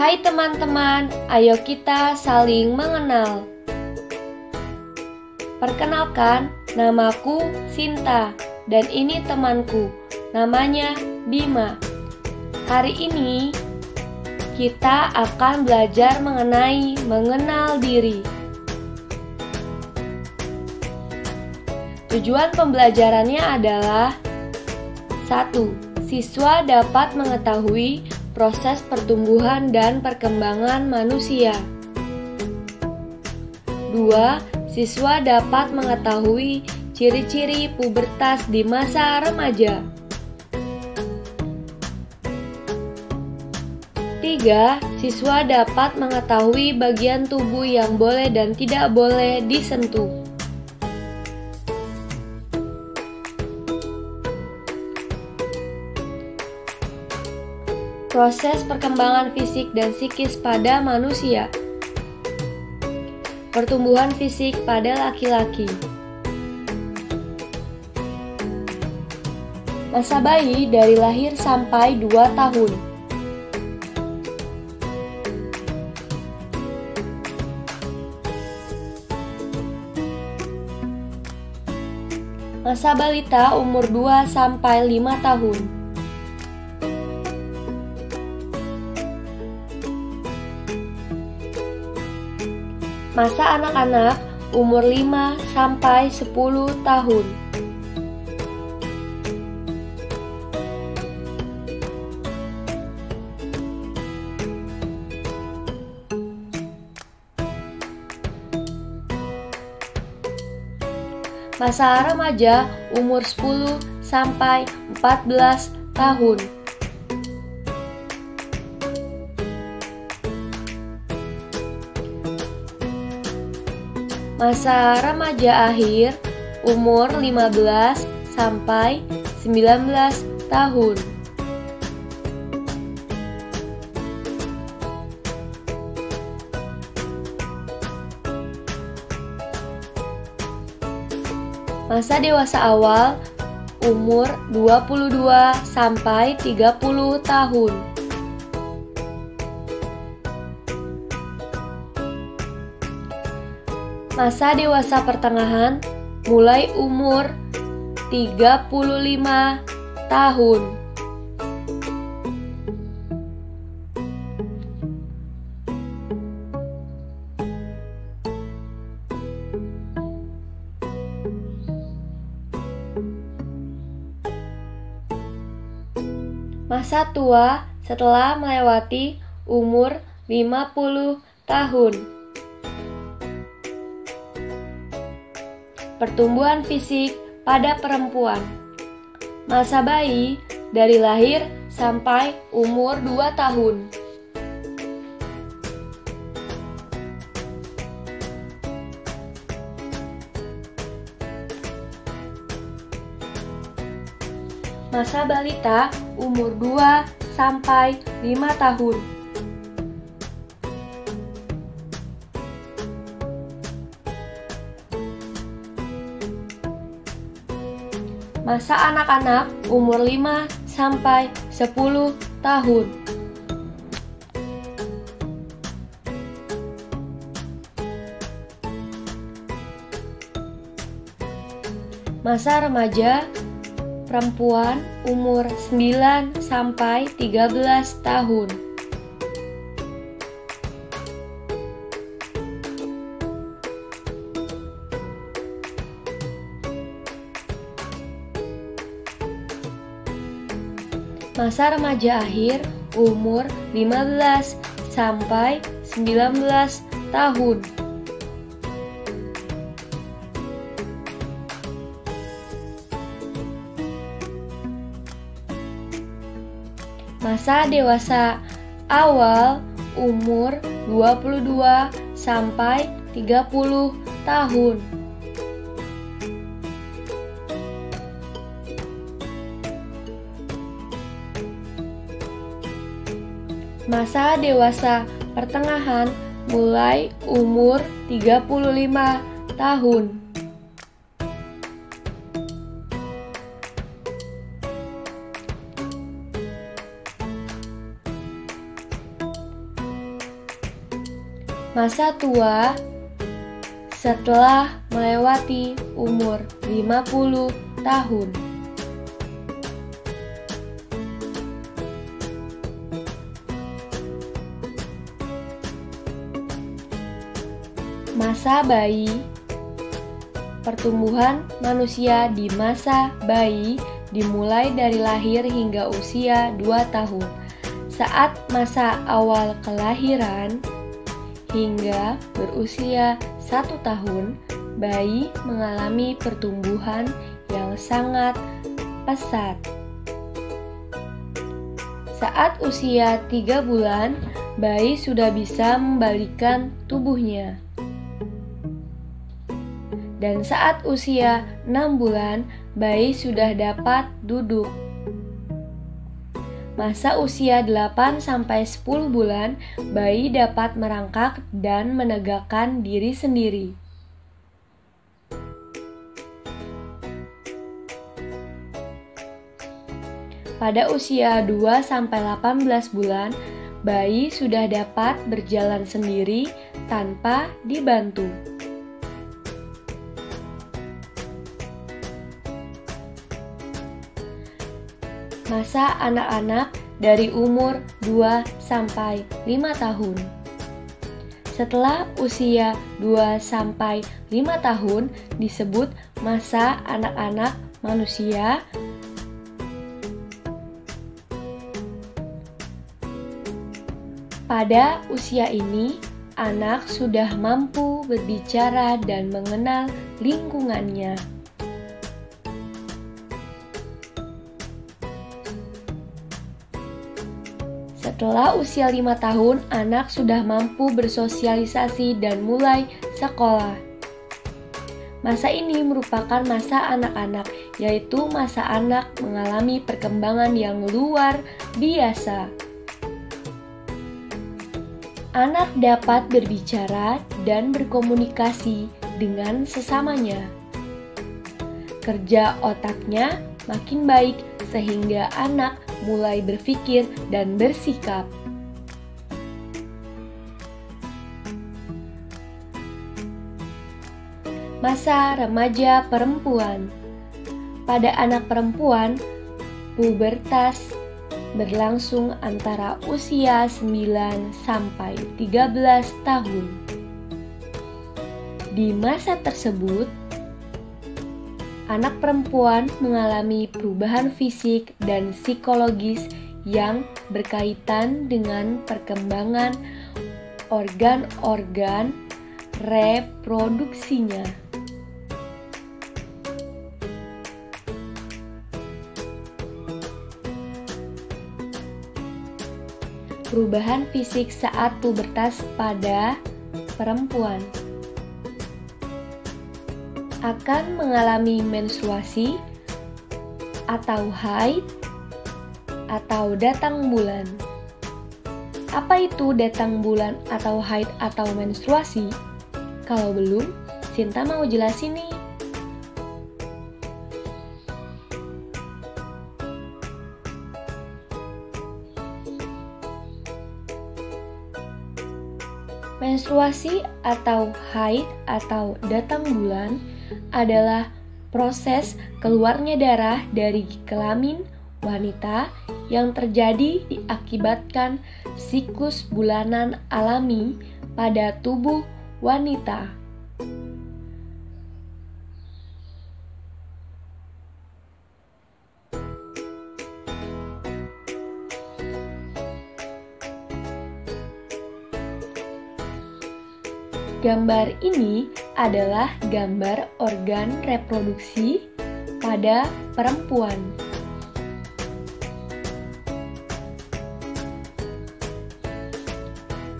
Hai teman-teman, ayo kita saling mengenal. Perkenalkan, namaku Sinta dan ini temanku, namanya Bima. Hari ini kita akan belajar mengenai mengenal diri. Tujuan pembelajarannya adalah 1. Siswa dapat mengetahui proses pertumbuhan dan perkembangan manusia. 2. Siswa dapat mengetahui ciri-ciri pubertas di masa remaja. 3. Siswa dapat mengetahui bagian tubuh yang boleh dan tidak boleh disentuh. Proses perkembangan fisik dan psikis pada manusia. Pertumbuhan fisik pada laki-laki. Masa bayi dari lahir sampai 2 tahun. Masa balita umur 2 sampai 5 tahun. Masa anak-anak umur 5 sampai 10 tahun. Masa remaja umur 10 sampai 14 tahun. Masa remaja akhir umur 15 sampai 19 tahun. Masa dewasa awal umur 22 sampai 30 tahun. Masa dewasa pertengahan mulai umur 35 tahun. Masa tua setelah melewati umur 50 tahun. Pertumbuhan fisik pada perempuan. Masa bayi dari lahir sampai umur 2 tahun. Masa balita umur 2 sampai 5 tahun. Masa anak-anak umur 5 sampai 10 tahun. Masa remaja perempuan umur 9 sampai 13 tahun. Masa remaja akhir umur 15 sampai 19 tahun. Masa dewasa awal umur 22 sampai 30 tahun. Masa dewasa pertengahan mulai umur 35 tahun. Masa tua setelah melewati umur 50 tahun. Masa bayi. Pertumbuhan manusia di masa bayi dimulai dari lahir hingga usia 2 tahun. Saat masa awal kelahiran hingga berusia 1 tahun, bayi mengalami pertumbuhan yang sangat pesat. Saat usia 3 bulan, bayi sudah bisa membalikkan tubuhnya. Dan saat usia 6 bulan, bayi sudah dapat duduk. Masa usia 8-10 bulan, bayi dapat merangkak dan menegakkan diri sendiri. Pada usia 2-18 bulan, bayi sudah dapat berjalan sendiri tanpa dibantu. Masa anak-anak dari umur 2-5 tahun. Setelah usia 2-5 tahun disebut masa anak-anak manusia. Pada usia ini, anak sudah mampu berbicara dan mengenal lingkungannya. Setelah usia 5 tahun, anak sudah mampu bersosialisasi dan mulai sekolah. Masa ini merupakan masa anak-anak, yaitu masa anak mengalami perkembangan yang luar biasa. Anak dapat berbicara dan berkomunikasi dengan sesamanya. Kerja otaknya makin baik sehingga anak mulai berpikir dan bersikap. Masa remaja perempuan. Pada anak perempuan, pubertas berlangsung antara usia 9-13 tahun. Di masa tersebut, anak perempuan mengalami perubahan fisik dan psikologis yang berkaitan dengan perkembangan organ-organ reproduksinya. Perubahan fisik saat pubertas pada perempuan akan mengalami menstruasi atau haid atau datang bulan. Apa itu datang bulan atau haid atau menstruasi? Kalau belum, Sinta mau jelasin nih. Menstruasi atau haid atau datang bulan adalah proses keluarnya darah dari kelamin wanita yang terjadi diakibatkan siklus bulanan alami pada tubuh wanita. Gambar ini adalah gambar organ reproduksi pada perempuan.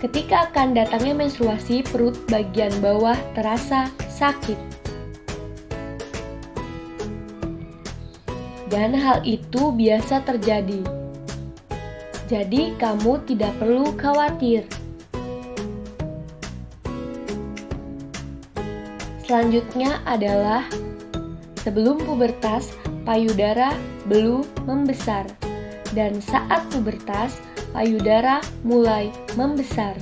Ketika akan datangnya menstruasi, perut bagian bawah terasa sakit. Dan hal itu biasa terjadi. Jadi kamu tidak perlu khawatir. Selanjutnya adalah sebelum pubertas, payudara belum membesar, dan saat pubertas, payudara mulai membesar.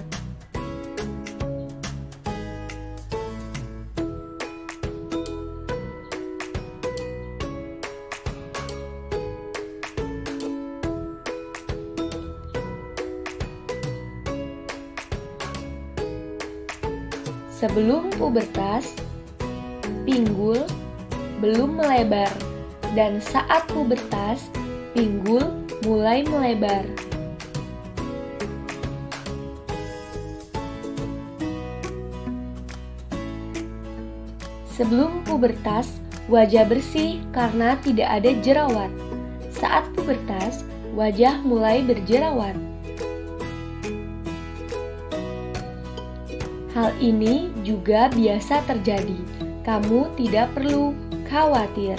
Sebelum pubertas, pinggul belum melebar, dan saat pubertas, pinggul mulai melebar. Sebelum pubertas, wajah bersih karena tidak ada jerawat. Saat pubertas, wajah mulai berjerawat. Hal ini juga biasa terjadi. Kamu tidak perlu khawatir.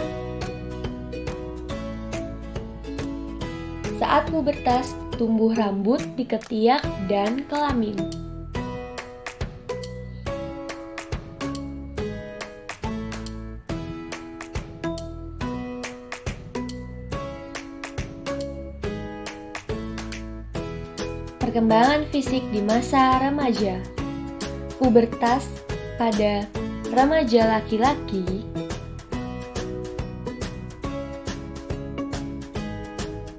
Saat pubertas, tumbuh rambut di ketiak dan kelamin. Perkembangan fisik di masa remaja. Pubertas pada remaja laki-laki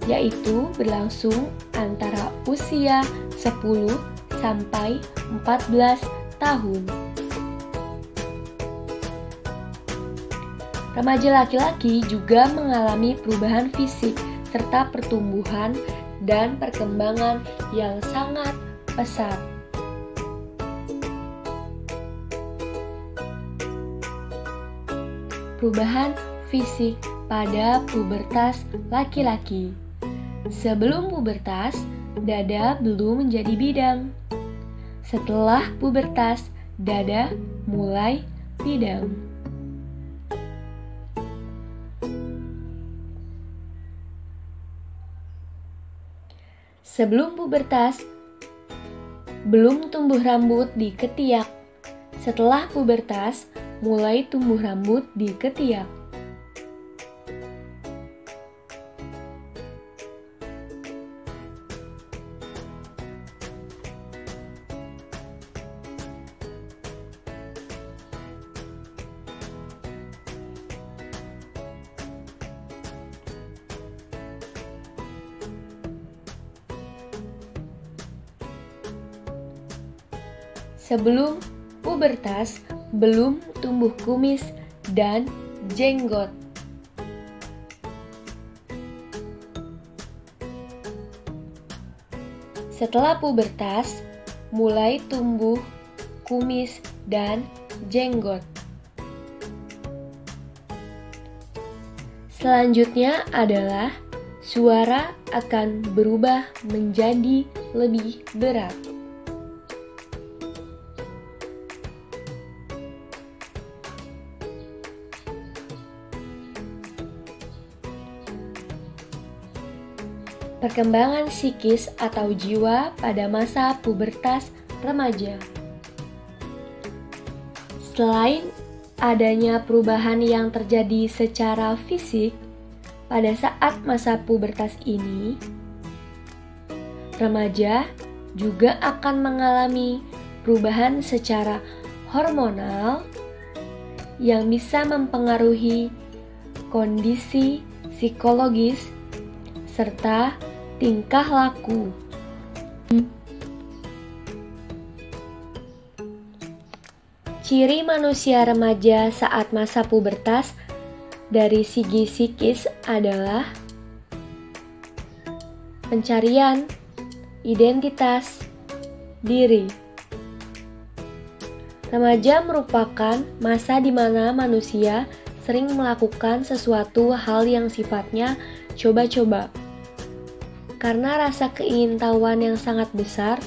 yaitu berlangsung antara usia 10 sampai 14 tahun. Remaja laki-laki juga mengalami perubahan fisik serta pertumbuhan dan perkembangan yang sangat pesat. Perubahan fisik pada pubertas laki-laki. Sebelum pubertas, dada belum menjadi bidang. Setelah pubertas, dada mulai bidang. Sebelum pubertas, belum tumbuh rambut di ketiak. Setelah pubertas, mulai tumbuh rambut di ketiak. Sebelum pubertas, belum tumbuh kumis dan jenggot. Setelah pubertas, mulai tumbuh kumis dan jenggot. Selanjutnya adalah suara akan berubah menjadi lebih berat. Perkembangan psikis atau jiwa pada masa pubertas remaja. Selain adanya perubahan yang terjadi secara fisik pada saat masa pubertas ini, remaja juga akan mengalami perubahan secara hormonal yang bisa mempengaruhi kondisi psikologis serta tingkah laku. Ciri manusia remaja saat masa pubertas dari segi psikis adalah pencarian identitas diri. Remaja merupakan masa di mana manusia sering melakukan sesuatu hal yang sifatnya coba-coba. Karena rasa keingintahuan yang sangat besar,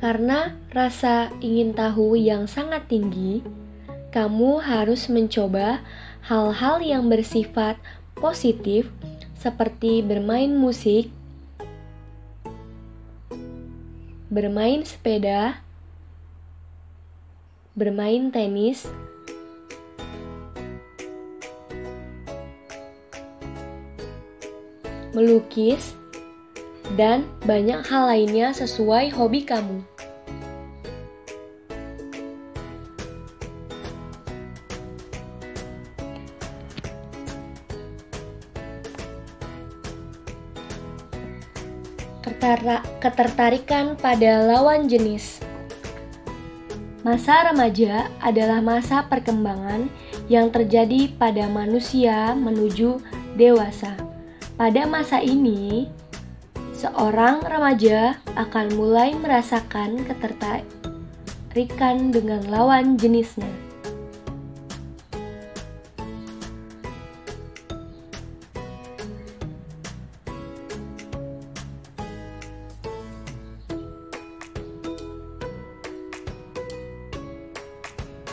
karena rasa ingin tahu yang sangat tinggi, kamu harus mencoba hal-hal yang bersifat positif seperti bermain musik, bermain sepeda, bermain tenis, melukis, dan banyak hal lainnya sesuai hobi kamu. Ketertarikan pada lawan jenis. Masa remaja adalah masa perkembangan yang terjadi pada manusia menuju dewasa. Pada masa ini, seorang remaja akan mulai merasakan ketertarikan dengan lawan jenisnya.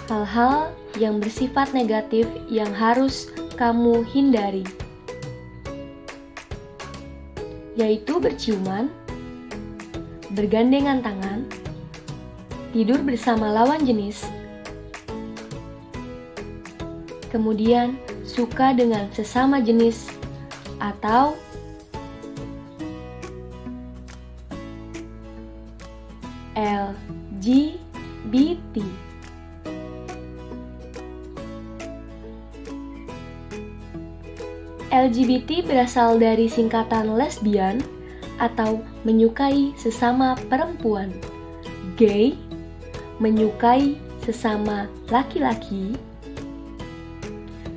Hal-hal yang bersifat negatif yang harus kamu hindari, yaitu berciuman, bergandengan tangan, tidur bersama lawan jenis, kemudian suka dengan sesama jenis atau LGBT. LGBT berasal dari singkatan lesbian atau menyukai sesama perempuan, gay, menyukai sesama laki-laki,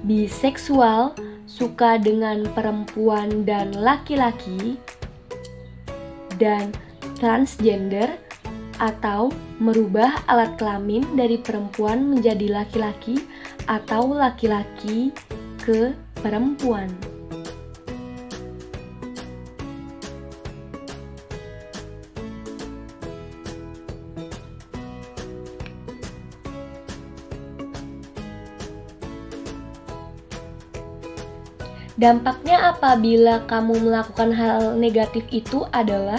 biseksual, suka dengan perempuan dan laki-laki, dan transgender atau merubah alat kelamin dari perempuan menjadi laki-laki atau laki-laki ke perempuan. Dampaknya apabila kamu melakukan hal negatif itu adalah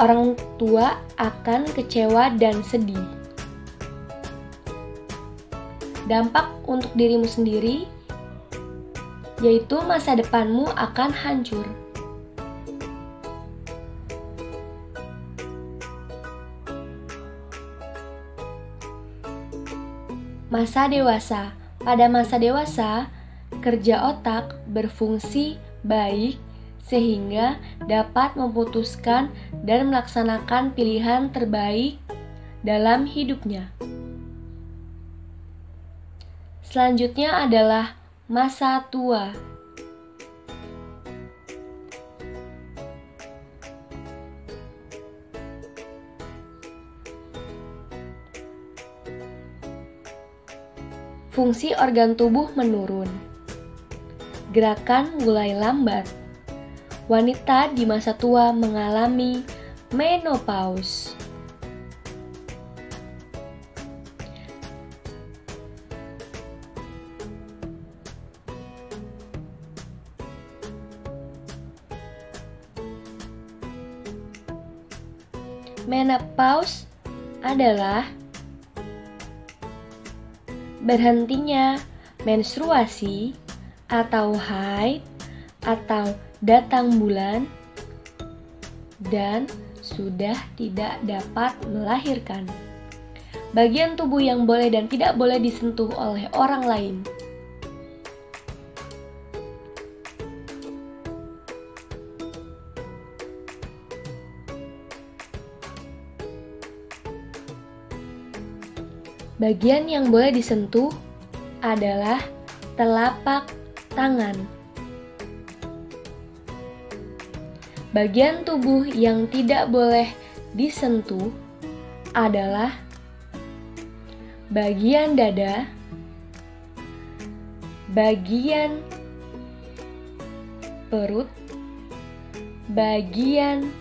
orang tua akan kecewa dan sedih. Dampak untuk dirimu sendiri yaitu masa depanmu akan hancur. Masa dewasa. Pada masa dewasa, kerja otak berfungsi baik sehingga dapat memutuskan dan melaksanakan pilihan terbaik dalam hidupnya. Selanjutnya adalah masa tua. Fungsi organ tubuh menurun. Gerakan mulai lambat. Wanita di masa tua mengalami menopause. Menopause adalah berhentinya menstruasi atau haid atau datang bulan dan sudah tidak dapat melahirkan. Bagian tubuh yang boleh dan tidak boleh disentuh oleh orang lain. Bagian yang boleh disentuh adalah telapak tangan. Bagian tubuh yang tidak boleh disentuh adalah bagian dada, bagian perut, bagian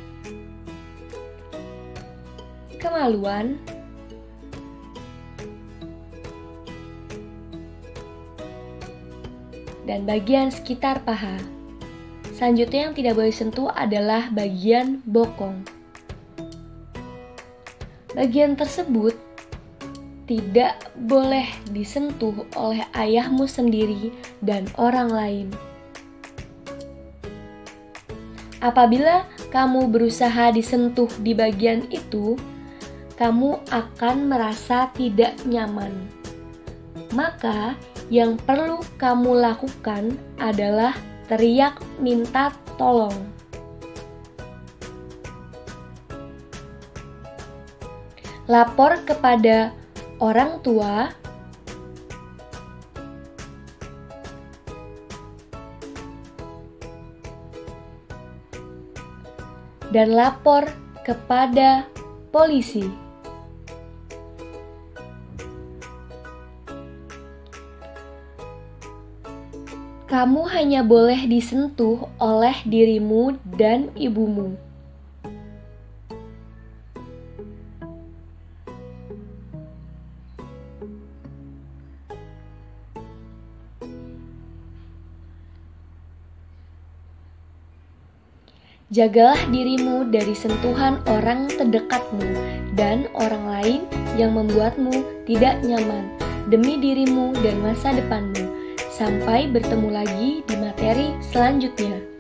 kemaluan, dan bagian sekitar paha. Selanjutnya yang tidak boleh sentuh adalah bagian bokong. Bagian tersebut tidak boleh disentuh oleh ayahmu sendiri dan orang lain. Apabila kamu berusaha disentuh di bagian itu, kamu akan merasa tidak nyaman. Maka, yang perlu kamu lakukan adalah teriak minta tolong. Lapor kepada orang tua, dan lapor kepada polisi. Kamu hanya boleh disentuh oleh dirimu dan ibumu. Jagalah dirimu dari sentuhan orang terdekatmu dan orang lain yang membuatmu tidak nyaman demi dirimu dan masa depanmu. Sampai bertemu lagi di materi selanjutnya.